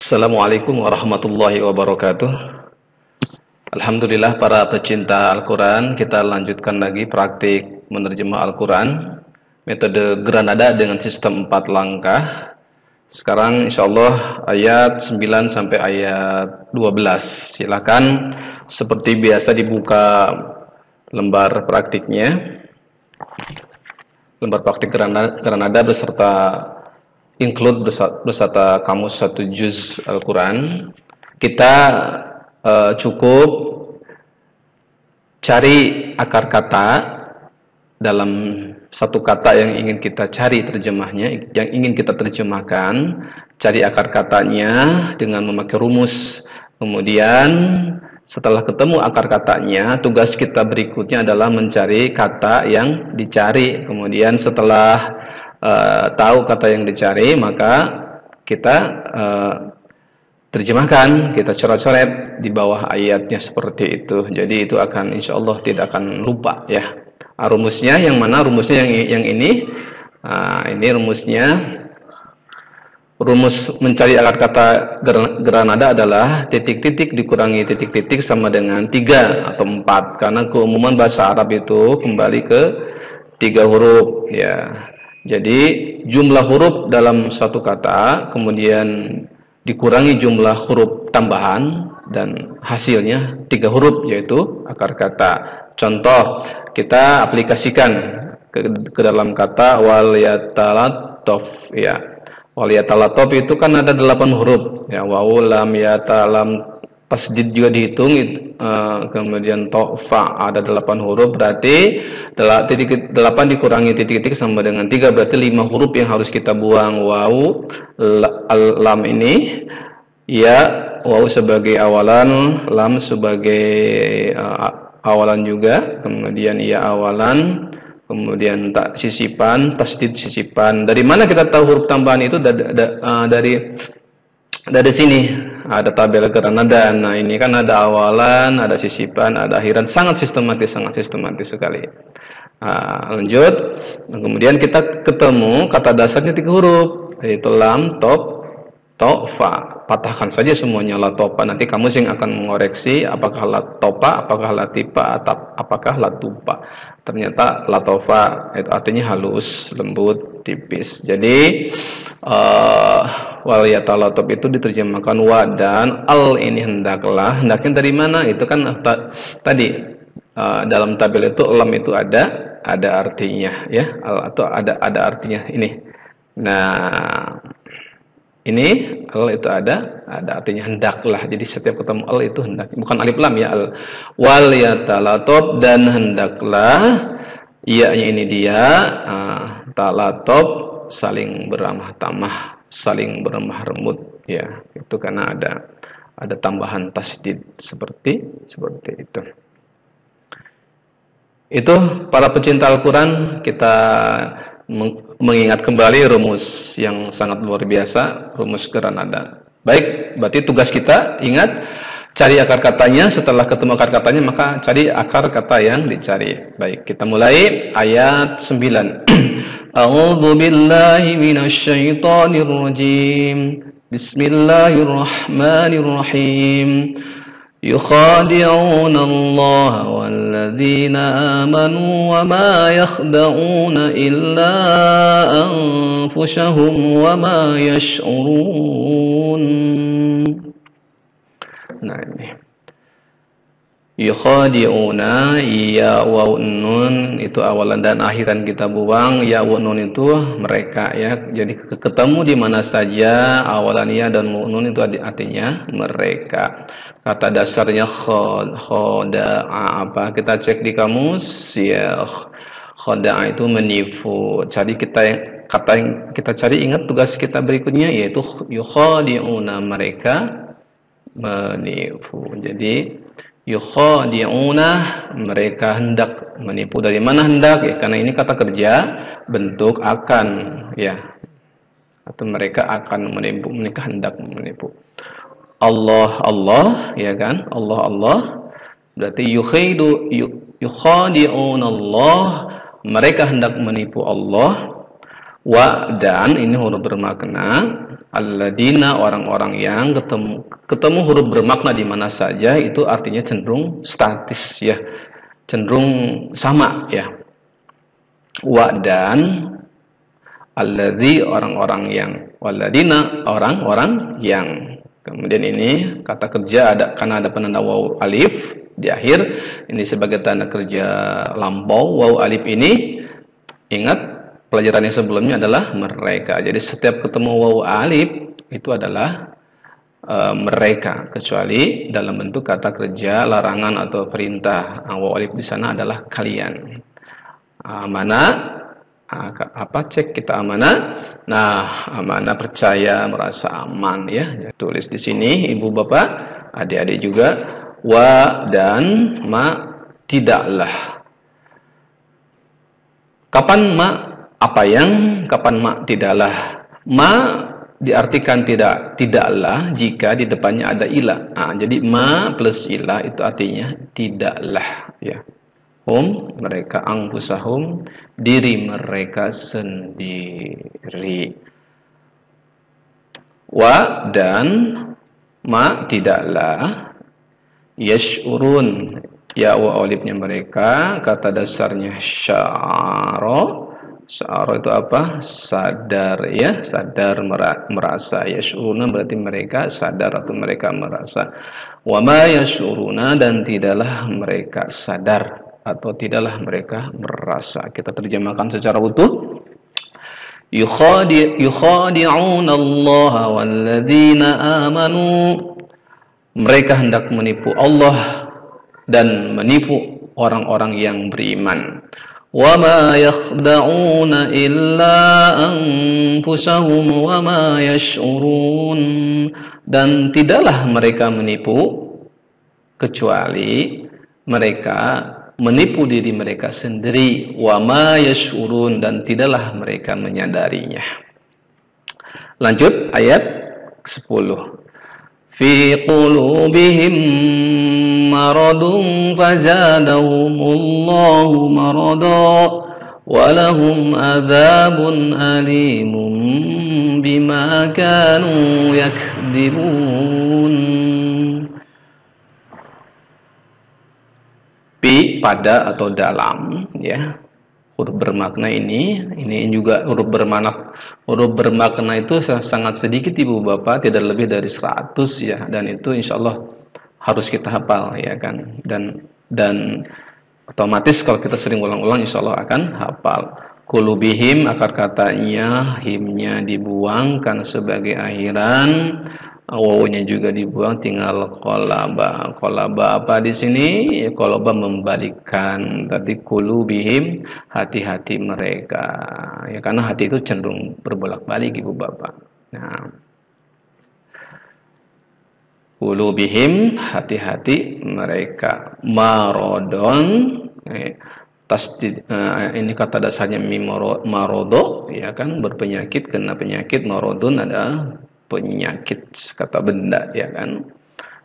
Assalamualaikum warahmatullahi wabarakatuh. Alhamdulillah para pecinta Al-Quran, kita lanjutkan lagi praktik menerjemah Al-Quran metode Granada dengan sistem 4 langkah. Sekarang insyaallah ayat 9 sampai ayat 12. Silakan seperti biasa dibuka lembar praktiknya, lembar praktik Granada beserta include beserta kamus 1 juz Al-Quran. Kita cukup cari akar kata dalam satu kata yang ingin kita cari terjemahnya, yang ingin kita terjemahkan. Cari akar katanya dengan memakai rumus. Kemudian setelah ketemu akar katanya, tugas kita berikutnya adalah mencari kata yang dicari. Kemudian setelah tahu kata yang dicari, maka kita terjemahkan, kita coret-coret di bawah ayatnya seperti itu. Jadi itu akan insyaallah tidak akan lupa ya. Rumusnya yang mana? Rumusnya yang ini. Ini rumusnya. Rumus mencari akar kata Granada adalah titik-titik dikurangi titik-titik sama dengan 3 atau 4. Karena keumuman bahasa Arab itu kembali ke 3 huruf ya. Jadi jumlah huruf dalam satu kata kemudian dikurangi jumlah huruf tambahan dan hasilnya 3 huruf yaitu akar kata. Contoh, kita aplikasikan ke dalam kata wal yatalattof ya. Wal yatalattof itu kan ada 8 huruf ya, wawu lam yatalam tasdid juga dihitung, kemudian fa ada 8 huruf, berarti 8 dikurangi titik-titik sama dengan 3, berarti 5 huruf yang harus kita buang. Wawu lam ini ya, wawu sebagai awalan, lam sebagai awalan juga, kemudian ya awalan, kemudian tak sisipan, tasdid sisipan. Dari mana kita tahu huruf tambahan itu? Dari sini ada tabel Granada. Nah ini kan ada awalan, ada sisipan, ada akhiran, sangat sistematis sekali. Lanjut. Kemudian kita ketemu kata dasarnya 3 huruf, yaitu lam, fa. Patahkan saja semuanya la topa. Nanti kamu yang akan mengoreksi apakah la topa, apakah la tipa, atau apakah la tupa. Ternyata la tofa itu artinya halus, lembut, tipis. Jadi wal yatalattof itu diterjemahkan wa dan al ini hendaklah. Hendaknya dari mana? Itu kan tadi dalam tabel itu lam itu ada artinya ya, atau ada artinya ini. Nah, ini al itu ada artinya hendaklah. Jadi setiap ketemu al itu hendak, bukan alif lam ya, al wal yatalattof dan hendaklah. Iya-nya ini dia talattof, saling beramah tamah, saling beremah remut ya. Itu karena ada tambahan tasdid seperti itu. Itu para pecinta Al-Quran, kita mengingat kembali rumus yang sangat luar biasa, rumus Granada. Baik, berarti tugas kita ingat cari akar katanya. Setelah ketemu akar katanya, maka cari akar kata yang dicari. Baik, kita mulai ayat 9. A'udzu billahi minasy syaithanir rajim. Bismillahirrahmanirrahim. يخادعون الله والذين آمنوا وما يخدعون إلا أنفسهم وما يشعرون. Nah ini yukhadi'una, ya wa nun itu awalan dan akhiran kita buang. Ya wa nun itu mereka ya. Jadi ketemu di mana saja awalan ya dan nun itu artinya mereka. Kata dasarnya khoda'a apa? Kita cek di kamus ya. Khoda'a itu menipu. Jadi kata yang kita cari, ingat tugas kita berikutnya yaitu yukhadi'una, mereka menipu. Jadi yukhadi'una, mereka hendak menipu. Dari mana hendak? Ya, karena ini kata kerja bentuk akan ya. Atau mereka akan menipu, mereka hendak menipu. Allah ya kan? Allah berarti yukhadi'un Allah, mereka hendak menipu Allah. Wa dan ini huruf bermakna Alladzina, orang-orang yang ketemu huruf bermakna di mana saja itu artinya cenderung statis ya, cenderung sama ya. Wa dan alladzi, orang-orang yang, walladzina, orang-orang yang. Kemudian ini kata kerja ada karena ada penanda waw alif di akhir, ini sebagai tanda kerja lampau. Waw alif ini ingat pelajaran yang sebelumnya adalah mereka. Jadi setiap ketemu waw alif itu adalah mereka, kecuali dalam bentuk kata kerja larangan atau perintah. Waw alif di sana adalah kalian. Mana apa cek kita amanah? Nah, amanah percaya, merasa aman ya. Tulis di sini ibu bapak, adik-adik juga. Wa dan ma tidaklah. Kapan ma apa yang, kapan ma tidaklah. Ma diartikan tidaklah jika di depannya ada ilah. Nah, jadi ma plus ilah itu artinya tidaklah ya. Mereka, anfusahum, diri mereka sendiri. Wa dan ma tidaklah, yash'urun, ya wa alifnya mereka, kata dasarnya sya'ara. Sya'ara itu apa? Sadar ya, sadar merasa. Yash'uruna berarti mereka sadar atau mereka merasa. Wa ma yash'uruna, dan tidaklah mereka sadar atau tidaklah mereka merasa. Kita terjemahkan secara utuh. Yukhadi'una Allah walladzina amanu, mereka hendak menipu Allah dan menipu orang-orang yang beriman. Wa ma yakhda'una illa anfusahum wa ma yash'urun, dan tidaklah mereka menipu kecuali mereka menipu diri mereka sendiri. Wa ma yash'urun, dan tidaklah mereka menyadarinya. Lanjut ayat 10. Fi qulubihim maradun fazadahumullahu marada wa lahum adzabun alimun bima kanu yakdzibun. Pada atau dalam ya, huruf bermakna ini juga huruf bermakna itu sangat sedikit ibu bapak, tidak lebih dari 100 ya, dan itu insya Allah harus kita hafal ya kan, dan otomatis kalau kita sering ulang-ulang insya Allah akan hafal. Kulubihim, akar katanya himnya dibuang karena sebagai akhiran, wawunya juga dibuang, tinggal kolaba. Kolaba apa di sini? Ya, kolaba membalikkan. Tadi kulubihim, hati-hati mereka. Ya, karena hati itu cenderung berbolak-balik ibu bapak. Nah, kulubihim, hati-hati mereka. Marodon, ini kata dasarnya marodo, ya kan, berpenyakit, kena penyakit. Marodon ada penyakit, kata benda ya kan,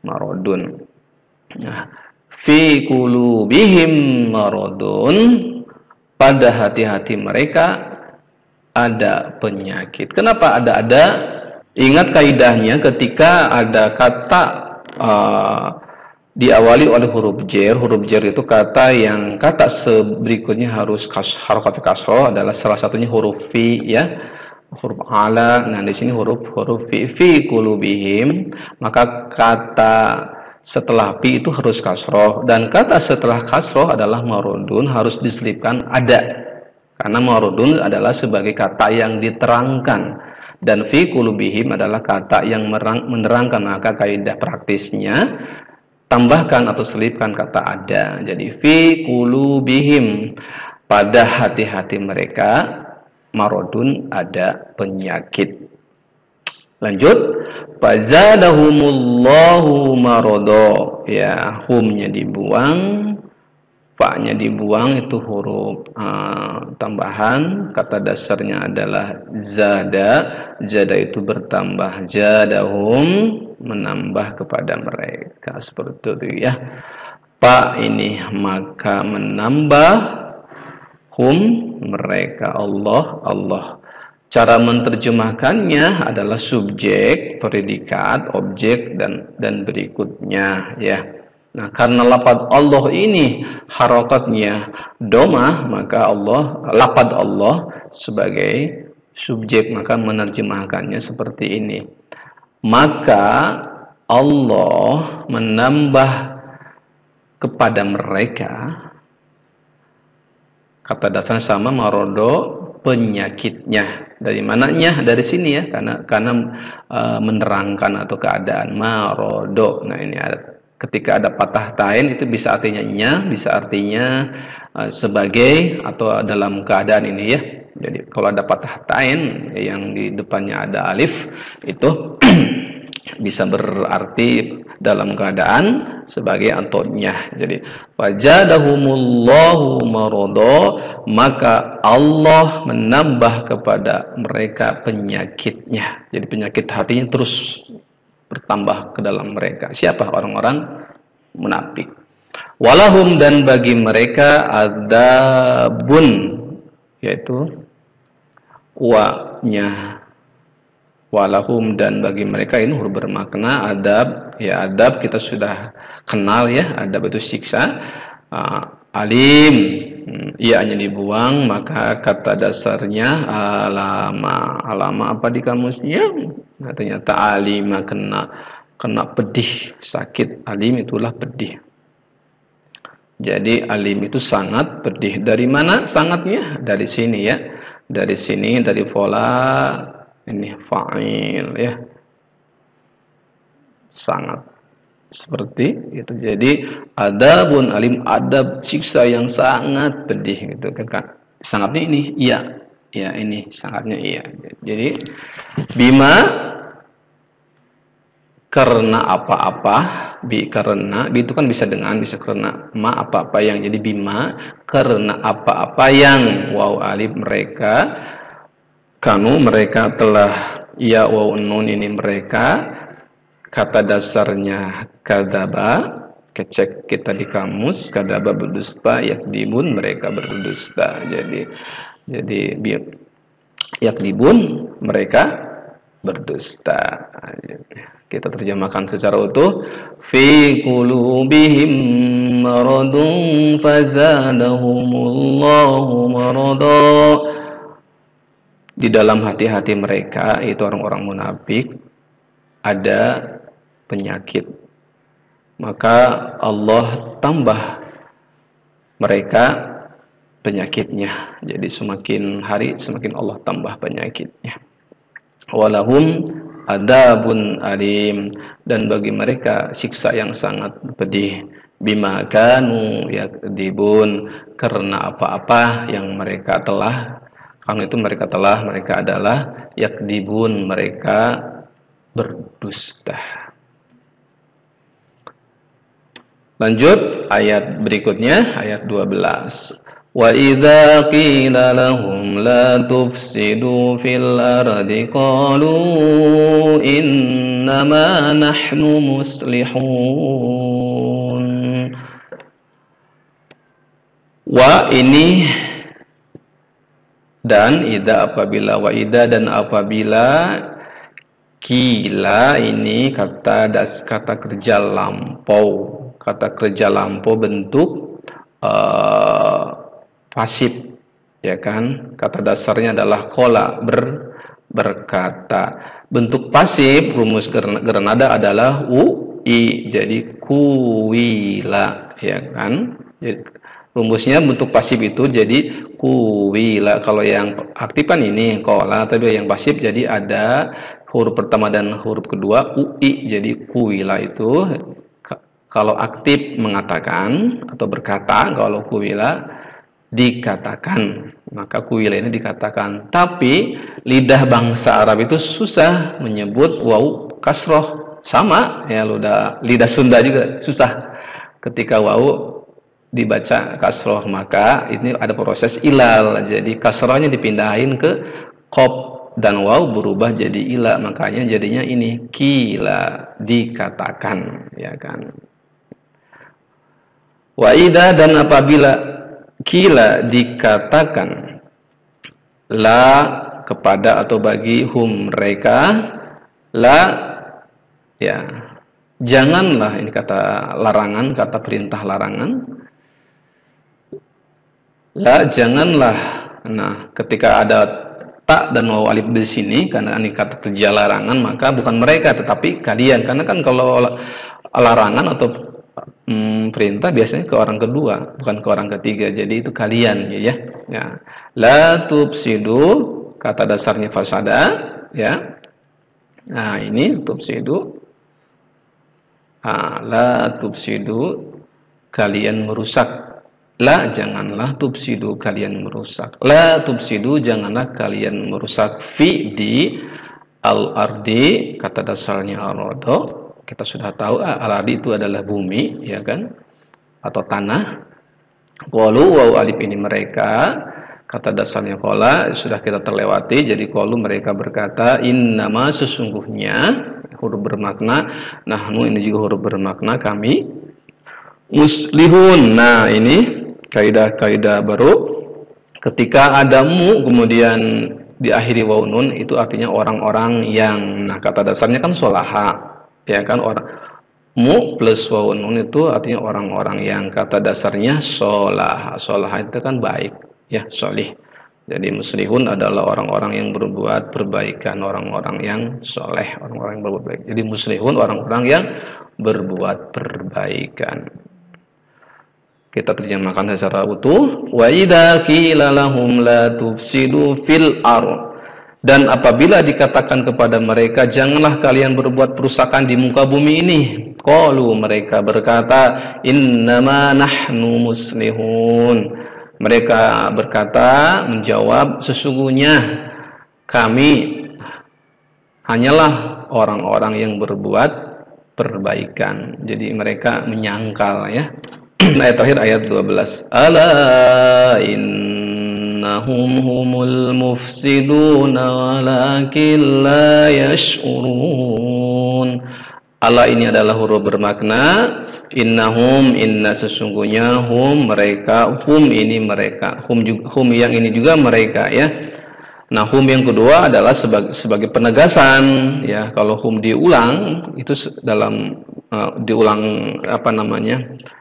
marodun. Nah, fi qulubihim marodun, pada hati-hati mereka ada penyakit. Kenapa ada? Ingat kaidahnya ketika ada kata diawali oleh huruf jer. Huruf jer itu kata yang kata berikutnya harus harokat kasroh, adalah salah satunya huruf fi ya. Huruf ala, nah di sini huruf fi qulubihim, maka kata setelah fi itu harus kasroh, dan kata setelah kasroh adalah marudun, harus diselipkan ada, karena marudun adalah sebagai kata yang diterangkan, dan fi qulubihim adalah kata yang menerangkan. Maka kaidah praktisnya tambahkan atau selipkan kata ada. Jadi fi qulubihim, pada hati-hati mereka marodun, ada penyakit. Lanjut, fazadahumullahu marodo, ya, humnya dibuang, fa-nya dibuang, itu huruf tambahan. Kata dasarnya adalah zada. Zada itu bertambah, zadahum, menambah kepada mereka, seperti itu ya. Pa ini maka menambah, hum mereka, Allah Cara menerjemahkannya adalah subjek, predikat, objek dan berikutnya ya. Nah, karena lafaz Allah ini harokatnya domah, maka lafaz Allah sebagai subjek, maka menerjemahkannya seperti ini. Maka Allah menambah kepada mereka, kata dasar sama marodo, penyakitnya. Dari mananya? Dari sini ya, karena menerangkan atau keadaan marodo. Nah, ini ketika ada patah tain itu bisa artinya nya, bisa artinya sebagai, atau dalam keadaan ini ya. Jadi kalau ada patah tain yang di depannya ada alif, itu bisa berarti dalam keadaan sebagai antonya. Jadi wajadahumullahu marodo, maka Allah menambah kepada mereka penyakitnya. Jadi penyakit hatinya terus bertambah ke dalam mereka. Siapa? Orang-orang munafik. Walahum, dan bagi mereka adzabun, yaitu wa-nya. Walahum, dan bagi mereka, ini huruf bermakna adab. Ya, adab kita sudah kenal ya, adab itu siksa. Alim, ia-nya dibuang, maka kata dasarnya alama apa di kamusnya? Nah, ternyata alima, kena pedih, sakit. Alim itulah pedih. Jadi alim itu sangat pedih. Dari mana sangatnya? Dari sini ya. Dari sini, dari pola ini fa'il ya, sangat seperti itu. Jadi adabun alim, adab siksa yang sangat pedih gitu kan. Sangatnya ini iya, ya ini sangatnya iya. Jadi bima, karena apa-apa, karena itu kan bisa dengan, bisa karena ma, apa-apa yang, jadi bima karena apa-apa yang, waw alif mereka, kanu mereka telah, ya waw nun ini mereka, kata dasarnya kadaba, kecek kita di kamus, kadaba berdusta, yakdibun mereka berdusta. Jadi yakdibun mereka berdusta. Kita terjemahkan secara utuh. Fi qulubihim maradun fazadahumullahu marada. Di dalam hati-hati mereka, itu orang-orang munafik, ada penyakit. Maka Allah tambah mereka penyakitnya. Jadi semakin hari semakin Allah tambah penyakitnya. Walahum adabun alim, dan bagi mereka siksa yang sangat pedih. Bima kanu yakdibun, karena apa-apa yang mereka telah, karena itu mereka adalah yakdibun, mereka berdusta. Lanjut ayat berikutnya, ayat 12. Wa idza qila lahum la tufsidu fil ardi qalu innama nahnu muslihun. Wa ini dan idza, apabila, wa idza dan apabila, kila ini kata kerja lampau. Kata kerja lampau bentuk pasif, ya kan? Kata dasarnya adalah kola, berkata. Bentuk pasif, rumus granada adalah ui, jadi kuwila, ya kan? Jadi, rumusnya bentuk pasif itu jadi kuwila. Kalau yang aktifan ini kola, tapi yang pasif jadi ada huruf pertama dan huruf kedua ui, jadi kuwila itu. Kalau aktif mengatakan atau berkata, kalau kuwila dikatakan, maka kuwila ini dikatakan. Tapi lidah bangsa Arab itu susah menyebut waw kasroh, sama ya, lidah Sunda juga susah ketika waw dibaca kasroh, maka ini ada proses ilal, jadi kasrohnya dipindahin ke qaf dan waw berubah jadi ila, makanya jadinya ini kila, dikatakan, ya kan. Wa idza, dan apabila kila dikatakan, la kepada atau bagi hum mereka, la, ya, janganlah, ini kata larangan, kata perintah larangan, la, janganlah. Nah, ketika ada tak dan waw alif di sini, karena ini kata kerja larangan, maka bukan mereka tetapi kalian. Karena kan kalau larangan atau perintah biasanya ke orang kedua, bukan ke orang ketiga. Jadi itu kalian, ya. Ya. La tufsidu, kata dasarnya fasada, ya. Nah, ini tufsidu. La tufsidu, kalian merusak. La, janganlah, tufsidu, kalian merusak. La tufsidu, janganlah kalian merusak. Fi, di, al-ardi, kata dasarnya al-ardo. Kita sudah tahu al-ardi itu adalah bumi, ya kan, atau tanah. Qalu, waw alif ini mereka, kata dasarnya qala sudah kita terlewati. Jadi qalu, mereka berkata, innama, sesungguhnya, huruf bermakna, nahnu ini juga huruf bermakna, kami, muslihun. Nah, ini kaidah-kaidah baru. Ketika ada mu kemudian diakhiri waw nun, itu artinya orang-orang yang. Nah, kata dasarnya kan solaha, ya kan, orang mu plus waw nun itu artinya orang-orang yang. Kata dasarnya solaha. Solaha itu kan baik, ya, solih. Jadi muslihun adalah orang-orang yang berbuat perbaikan, orang-orang yang soleh, orang-orang yang berbuat baik. Jadi muslihun orang-orang yang berbuat perbaikan. Kita terjemahkan secara utuh. Wa idza qila lahum la tufsidu fil ardh. Dan apabila dikatakan kepada mereka, janganlah kalian berbuat perusakan di muka bumi ini. Qalu, mereka berkata, innama nahnu muslihun. Mereka berkata, menjawab, sesungguhnya kami hanyalah orang-orang yang berbuat perbaikan. Jadi mereka menyangkal, ya. Ayat terakhir, ayat 12. Ala innahum humul mufsiduna walakin la yash'urun. Ala ini adalah huruf bermakna innahum, inna sesungguhnya, hum mereka, hum ini mereka, hum yang ini juga mereka, ya. Nah, hum yang kedua adalah sebagai penegasan, ya. Kalau hum diulang itu dalam diulang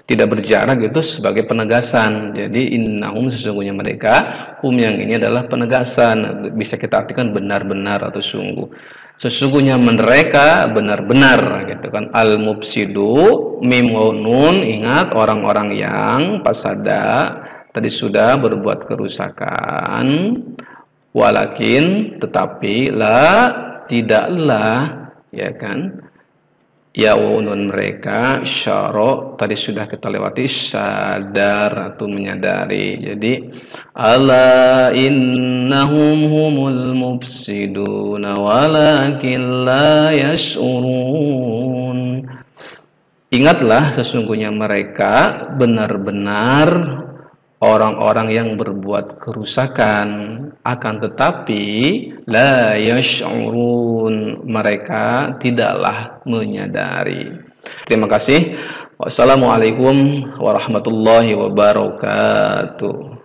tidak berjarak, itu sebagai penegasan. Jadi innahum sesungguhnya mereka, hum yang ini adalah penegasan, bisa kita artikan benar-benar atau sungguh. Sesungguhnya mereka benar-benar, gitu kan. Al-mufsidu, mim waw nun, ingat orang-orang yang pasada tadi sudah berbuat kerusakan. Walakin, tetapi, la, tidaklah, ya kan, ya wawunun mereka, syaro, tadi sudah kita lewati, sadar atau menyadari. Jadi, ala innahum humul mufsiduna walakin la yash'urun. Ingatlah, sesungguhnya mereka benar-benar orang-orang yang berbuat kerusakan, akan tetapi la yash'urun, mereka tidaklah menyadari. Terima kasih. Wassalamualaikum warahmatullahi wabarakatuh.